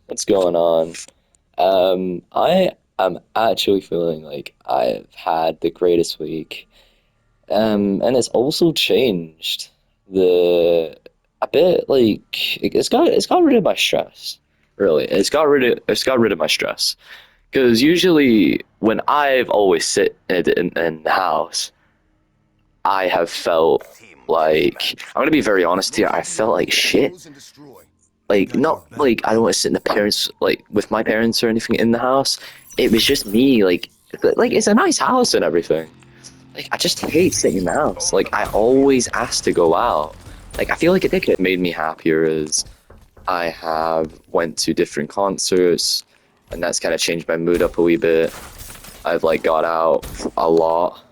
What's going on? I am actually feeling like I've had the greatest week. And it's also changed the a bit like it's got rid of my stress. Really, it's got rid of my stress. Because usually when I've always sit in the house, I have felt like I'm gonna be very honest here. I felt like shit. Like not like I don't want to sit in the parents like with my parents or anything in the house. It was just me like it's a nice house and everything. Like I just hate sitting in the house. Like I always ask to go out. Like I feel like a thing that made me happier is I have went to different concerts and that's kind of changed my mood up a wee bit. I've like got out a lot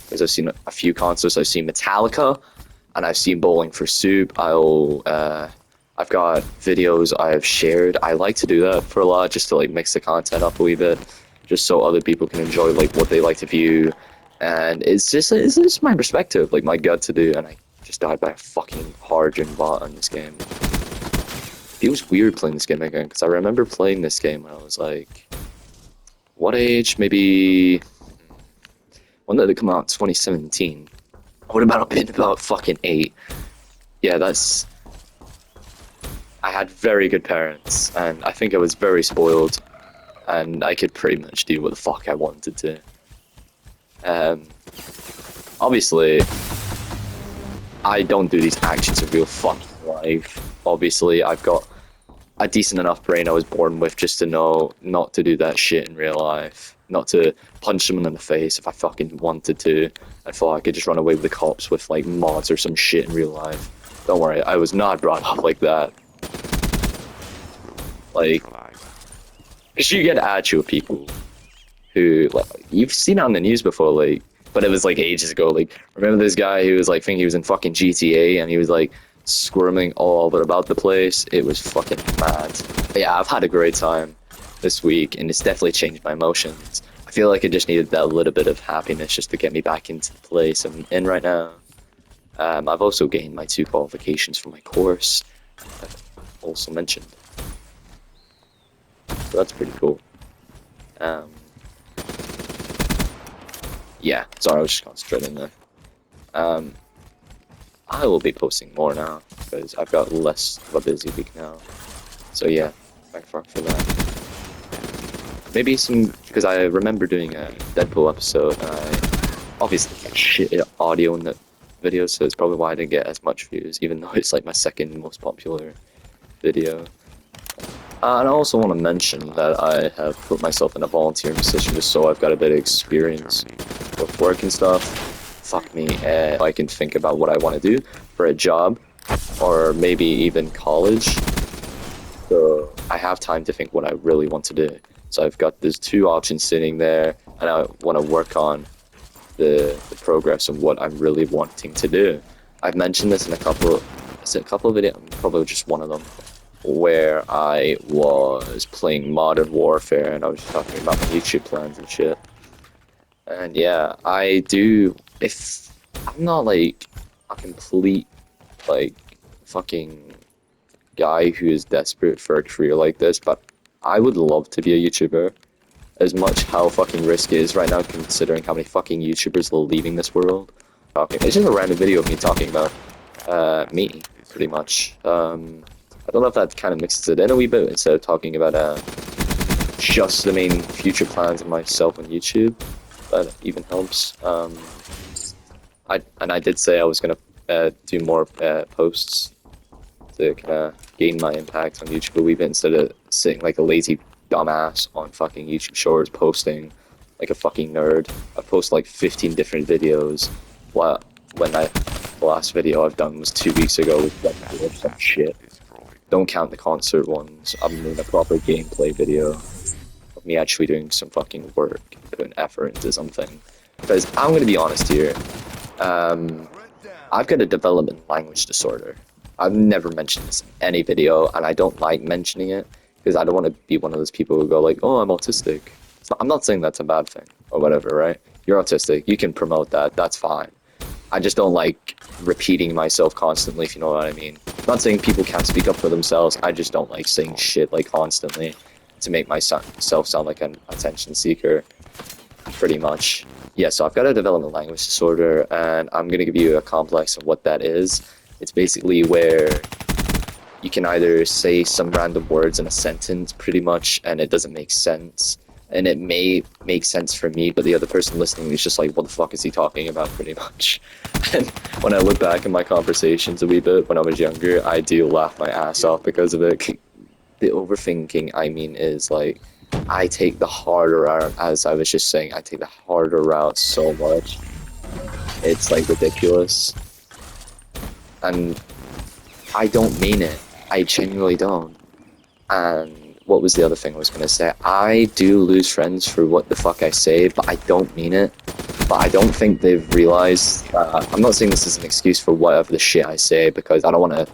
because I've seen a few concerts. I've seen Metallica and I've seen Bowling for Soup. I've got videos I've shared. I like to do that for a lot, just to like mix the content up a wee bit, just so other people can enjoy like what they like to view. And it's just my perspective, like my gut to do. And I just died by a fucking hard gen bot on this game. It feels weird playing this game again because I remember playing this game when I was like, what age? Maybe when did it come out? 2017. I would have been about fucking 8. Yeah, that's I had very good parents, and I think I was very spoiled, and I could pretty much do what the fuck I wanted to. Um, Obviously, I don't do these actions in real fucking life. Obviously, I've got a decent enough brain I was born with just to know not to do that shit in real life. Not to punch someone in the face if I fucking wanted to. I thought I could just run away with the cops with like mods or some shit in real life. Don't worry, I was not brought up like that. Like, because you get actual people who like you've seen it on the news before, like, but it was like ages ago. Like, remember this guy who was like thinking he was in fucking GTA and he was like squirming all but about the place. It was fucking mad. But yeah, I've had a great time this week, and it's definitely changed my emotions. I feel like I just needed that little bit of happiness just to get me back into the place I'm in right now. I've also gained my 2 qualifications for my course. I've also mentioned, so that's pretty cool. Um, yeah, sorry, I was just concentrating there. Um, I will be posting more now because I've got less of a busy week now. So yeah, thank fuck for that. Maybe some because I remember doing a Deadpool episode and I obviously get shit audio in the video, so it's probably why I didn't get as much views, even though it's like my second most popular video. And I also want to mention that I have put myself in a volunteering position just so I've got a bit of experience with work and stuff. Fuck me, I can think about what I want to do for a job or maybe even college. So I have time to think what I really want to do. So I've got these 2 options sitting there, and I want to work on the progress of what I'm really wanting to do. I've mentioned this in is it a couple of videos, probably just one of them, where I was playing Modern Warfare and I was talking about my YouTube plans and shit. And yeah, I do. If I'm not like a complete like fucking guy who is desperate for a career like this, but I would love to be a YouTuber. As much how fucking risky it is right now, considering how many fucking YouTubers are leaving this world. Okay, it's just a random video of me talking about me, pretty much. I don't know if that kind of mixes it in a wee bit instead of talking about just the main future plans of myself on YouTube. That even helps. I did say I was gonna do more posts to kind of gain my impact on YouTube a wee bit instead of sitting like a lazy dumbass on fucking YouTube Shorts posting like a fucking nerd. I post like 15 different videos. While the last video I've done was 2 weeks ago with like some shit. Don't count the concert ones. I'm doing a proper gameplay video of me actually doing some fucking work, putting effort into something. Because I'm gonna be honest here. Um, I've got a development language disorder. I've never mentioned this in any video, and I don't like mentioning it because I don't want to be one of those people who go like, "Oh, I'm autistic." I'm not saying that's a bad thing or whatever, right? You're autistic. You can promote that. That's fine. I just don't like repeating myself constantly, if you know what I mean. not saying people can't speak up for themselves. I just don't like saying shit like constantly to make myself sound like an attention seeker. Pretty much. Yeah, so I've got a developmental language disorder, and I'm gonna give you a complex of what that is. It's basically where you can either say some random words in a sentence, pretty much, and it doesn't make sense. And it may make sense for me, but the other person listening is just like, what the fuck is he talking about, pretty much. And when I look back in my conversations a wee bit when I was younger, I do laugh my ass off because of it. The overthinking, I mean, is like, I take the harder route, as I was just saying, I take the harder route so much. It's like ridiculous. And I don't mean it. I genuinely don't. And what was the other thing I was going to say? I do lose friends for what the fuck I say, but I don't mean it. But I don't think they've realized that. I'm not saying this is an excuse for whatever the shit I say, because I don't want to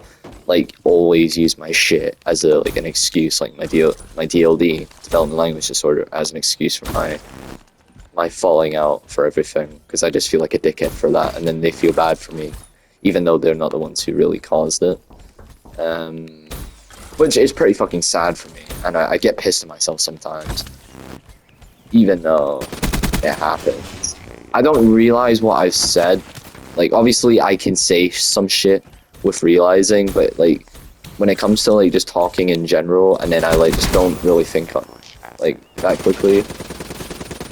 like always use my shit as a like an excuse, like my DLD, developmental language disorder, as an excuse for my falling out for everything, because I just feel like a dickhead for that, and then they feel bad for me, even though they're not the ones who really caused it. Which is pretty fucking sad for me, and I get pissed at myself sometimes, even though it happens. I don't realize what I've said. Like, obviously I can say some shit with realizing, but like when it comes to like just talking in general, and then I like just don't really think like that quickly,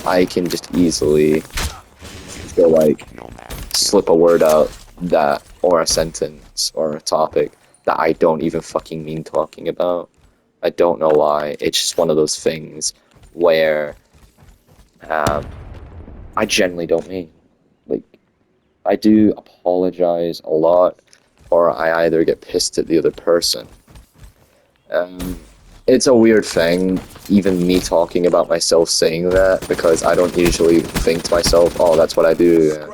I can just easily go like slip a word out that, or a sentence or a topic that I don't even fucking mean talking about. I don't know why. It's just one of those things where I generally don't mean. Like, I do apologize a lot, or I either get pissed at the other person. It's a weird thing, even me talking about myself saying that, because I don't usually think to myself, oh, that's what I do.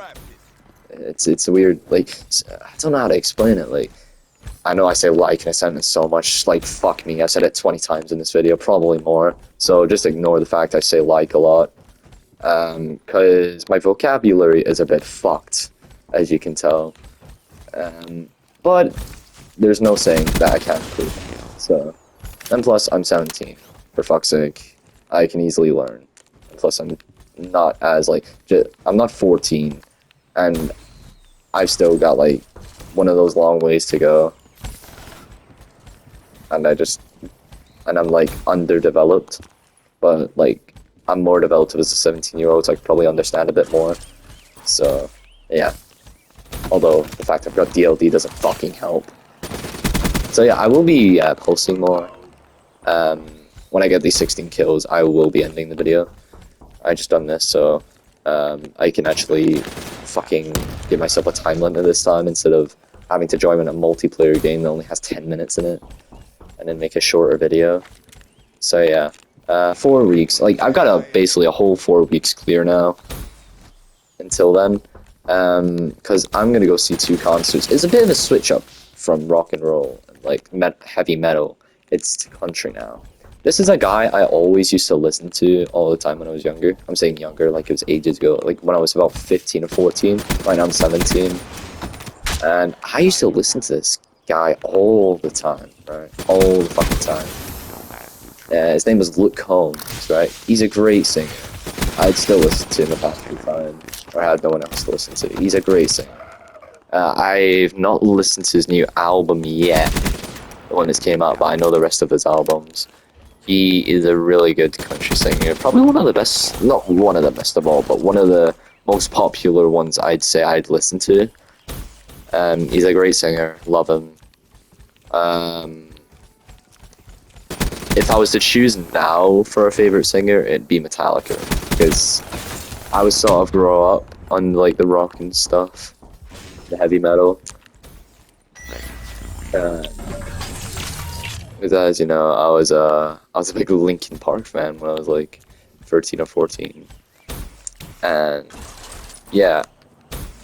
It's a weird, like, I don't know how to explain it. Like, I know I say like in a sentence so much, like, fuck me, I've said it 20 times in this video, probably more, so just ignore the fact I say like a lot. Because my vocabulary is a bit fucked, as you can tell. But there's no saying that I can't improve. So, and plus I'm 17. For fuck's sake, I can easily learn. And plus I'm not as like I'm not 14, and I've still got like one of those long ways to go. And I'm like underdeveloped, but like I'm more developed as a 17-year-old, so I could probably understand a bit more. So, yeah. Although, the fact I've got DLD doesn't fucking help. So yeah, I will be posting more. When I get these 16 kills, I will be ending the video. I just done this, so I can actually fucking give myself a time limit this time, instead of having to join in a multiplayer game that only has 10 minutes in it, and then make a shorter video. So yeah. 4 weeks. Like, I've got basically a whole 4 weeks clear now. Until then. Because I'm gonna go see 2 concerts. It's a bit of a switch up from rock and roll, like heavy metal. It's to country now. This is a guy I always used to listen to all the time when I was younger. I'm saying younger, like it was ages ago. Like when I was about 15 or 14. Right now I'm 17. And I used to listen to this guy all the time, right? All the fucking time. His name was Luke Combs, right? He's a great singer. I'd still listen to him if I had time, or I had no one else to listen to. He's a great singer. I've not listened to his new album yet, the one that came out, but I know the rest of his albums. He is a really good country singer. Probably one of the best, not one of the best of all, but one of the most popular ones I'd say I'd listen to. He's a great singer. Love him. If I was to choose now for a favorite singer, it'd be Metallica, because I was sort of grow up on like the rock and stuff, the heavy metal. Because as you know, I was a big Linkin Park fan when I was like 13 or 14, and yeah,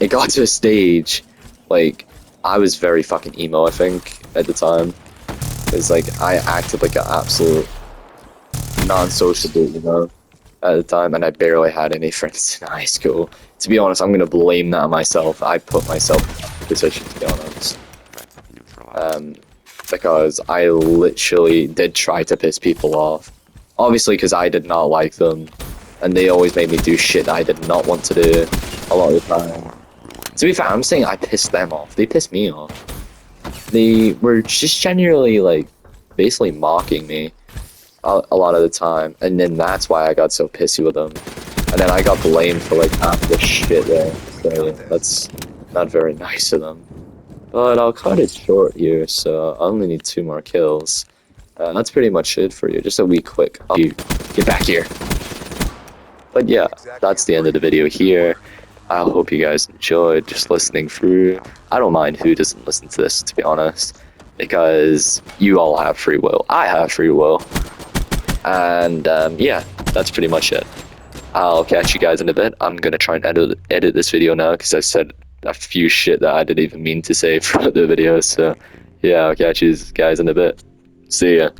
it got to a stage like I was very fucking emo, I think, at the time. It's like I acted like an absolute non-sociable, you know, at the time, and I barely had any friends in high school. To be honest, I'm gonna blame that on myself. I put myself in that position, to be honest. Um, because I literally did try to piss people off. Obviously, because I did not like them, and they always made me do shit that I did not want to do a lot of the time. To be fair, I'm saying I pissed them off. They pissed me off. They were just generally, like, basically mocking me a lot of the time, and then that's why I got so pissy with them. And then I got blamed for, like, half the shit there, so that's not very nice of them. But I'll cut it short here, so I only need 2 more kills. That's pretty much it for you, just a wee quick. Oh, you get back here. But yeah, that's the end of the video here. I hope you guys enjoyed just listening through. I don't mind who doesn't listen to this, to be honest, because you all have free will. I have free will. And yeah, that's pretty much it. I'll catch you guys in a bit. I'm gonna try and edit this video now because I said a few shit that I didn't even mean to say throughout the video. So yeah, I'll catch you guys in a bit. See ya.